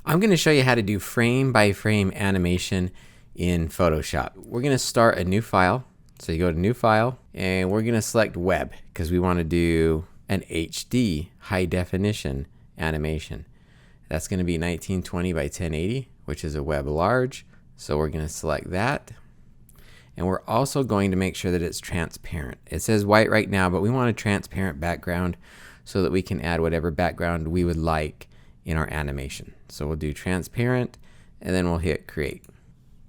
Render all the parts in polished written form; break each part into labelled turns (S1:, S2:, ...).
S1: I'm going to show you how to do frame by frame animation in Photoshop. We're going to start a new file. So you go to new file and we're going to select web because we want to do an HD high definition animation. That's going to be 1920 by 1080, which is a web large. So we're going to select that. And we're also going to make sure that it's transparent. It says white right now, but we want a transparent background so that we can add whatever background we would like in our animation. So we'll do transparent and then we'll hit create.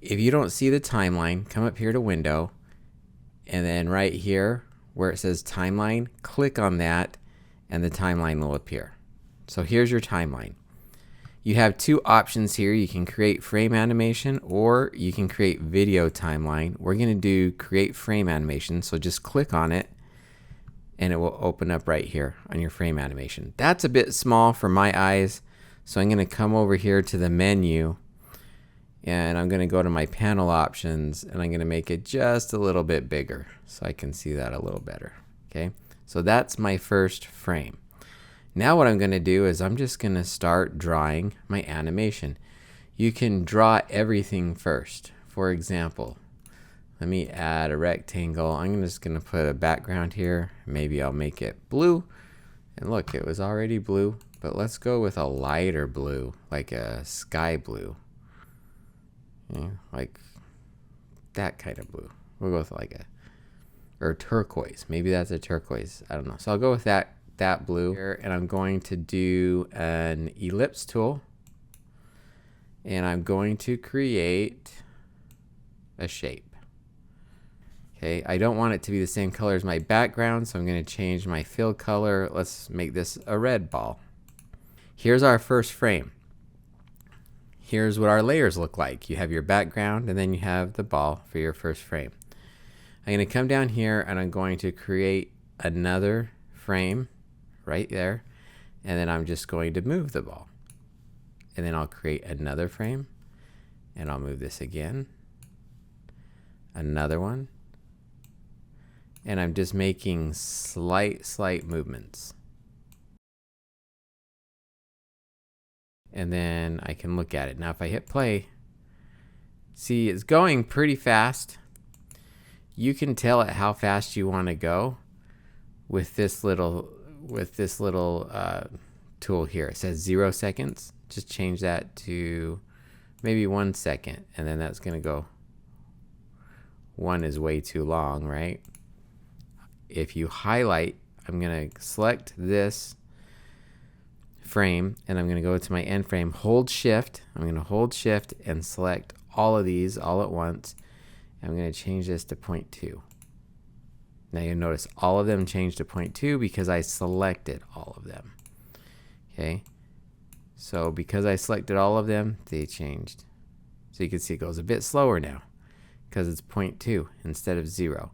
S1: If you don't see the timeline, come up here to window and then right here where it says timeline, click on that and the timeline will appear. So here's your timeline. You have two options here. You can create frame animation or you can create video timeline. We're going to do create frame animation. So just click on it and it will open up right here on your frame animation. That's a bit small for my eyes. So I'm going to come over here to the menu and I'm going to go to my panel options and I'm going to make it just a little bit bigger so I can see that a little better. Okay, so that's my first frame. Now what I'm going to do is I'm just going to start drawing my animation. You can draw everything first. For example, let me add a rectangle. I'm just going to put a background here. Maybe I'll make it blue. And look, it was already blue. But let's go with a lighter blue, like a sky blue. Yeah, like that kind of blue. We'll go with like or turquoise. Maybe that's a turquoise. I don't know. So I'll go with that blue here, and I'm going to do an ellipse tool and I'm going to create a shape. Okay, I don't want it to be the same color as my background, so I'm going to change my fill color. Let's make this a red ball. Here's our first frame. Here's what our layers look like. You have your background and then you have the ball for your first frame. I'm going to come down here and I'm going to create another frame right there, and then I'm just going to move the ball, and then I'll create another frame and I'll move this again, another one, and I'm just making slight movements, and then I can look at it. Now if I hit play, see it's going pretty fast. You can tell it how fast you want to go with this little tool here. It says 0 seconds. Just change that to maybe 1 second, and then that's going to go. 1 is way too long, right? If you highlight, I'm going to select this frame and I'm going to go to my end frame, hold shift. I'm going to hold shift and select all of these all at once. I'm going to change this to 0.2. Now you'll notice all of them changed to 0.2 because I selected all of them. Okay, so because I selected all of them, they changed. So you can see it goes a bit slower now because it's 0.2 instead of 0.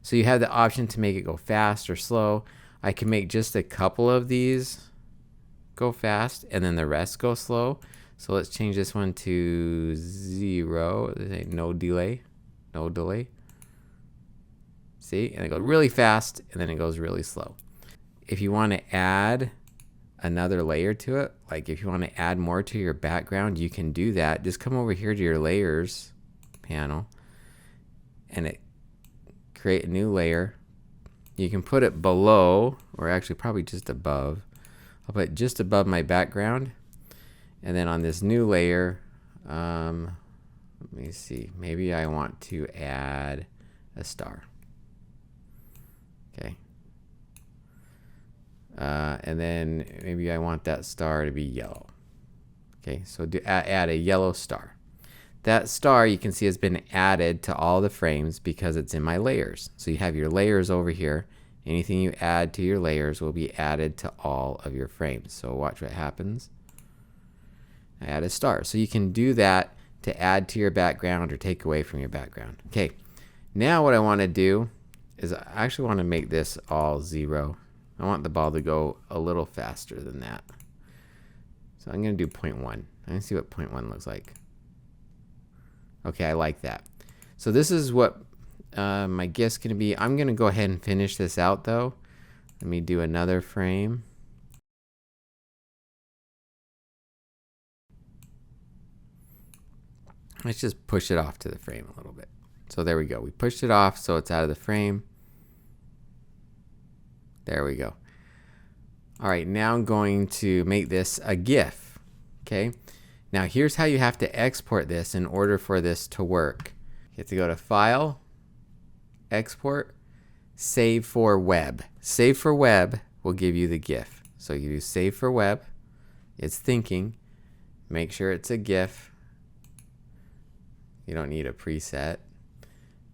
S1: So you have the option to make it go fast or slow. I can make just a couple of these go fast and then the rest go slow. So let's change this one to 0. No delay. No delay. See, and it goes really fast and then it goes really slow. If you want to add another layer to it, like if you want to add more to your background, you can do that. Just come over here to your layers panel and create a new layer. You can put it below, or actually probably just above. I'll put it just above my background, and then on this new layer, let me see, maybe I want to add a star. Okay, and then maybe I want that star to be yellow. Okay, so add a yellow star. That star you can see has been added to all the frames because it's in my layers. So you have your layers over here. Anything you add to your layers will be added to all of your frames. So watch what happens. I add a star. So you can do that to add to your background or take away from your background. Okay, now what I want to do is I actually want to make this all 0. I want the ball to go a little faster than that. So I'm going to do 0.1. I'm going to see what 0.1 looks like. Okay, I like that. So this is what my gift's going to be. I'm going to go ahead and finish this out though. Let me do another frame. Let's just push it off to the frame a little bit. So there we go. We pushed it off so it's out of the frame. There we go. All right, now I'm going to make this a GIF. Okay. Now here's how you have to export this in order for this to work. You have to go to File, Export, Save for Web. Save for Web will give you the GIF. So you do Save for Web. It's thinking. Make sure it's a GIF. You don't need a preset.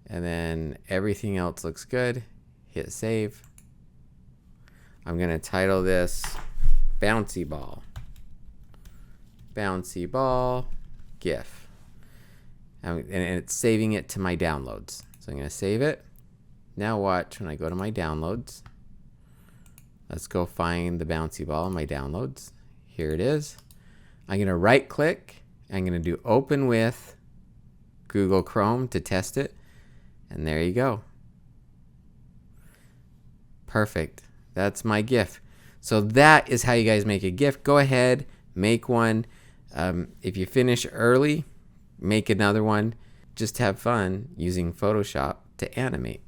S1: And then everything else looks good. Hit Save. I'm going to title this Bouncy Ball. Bouncy Ball GIF. And it's saving it to my downloads. So I'm going to save it. Now watch when I go to my downloads. Let's go find the bouncy ball in my downloads. Here it is. I'm going to right click. I'm going to do Open with Google Chrome to test it. And there you go. Perfect. That's my GIF. So that is how you guys make a GIF. Go ahead, make one. If you finish early, make another one. Just have fun using Photoshop to animate.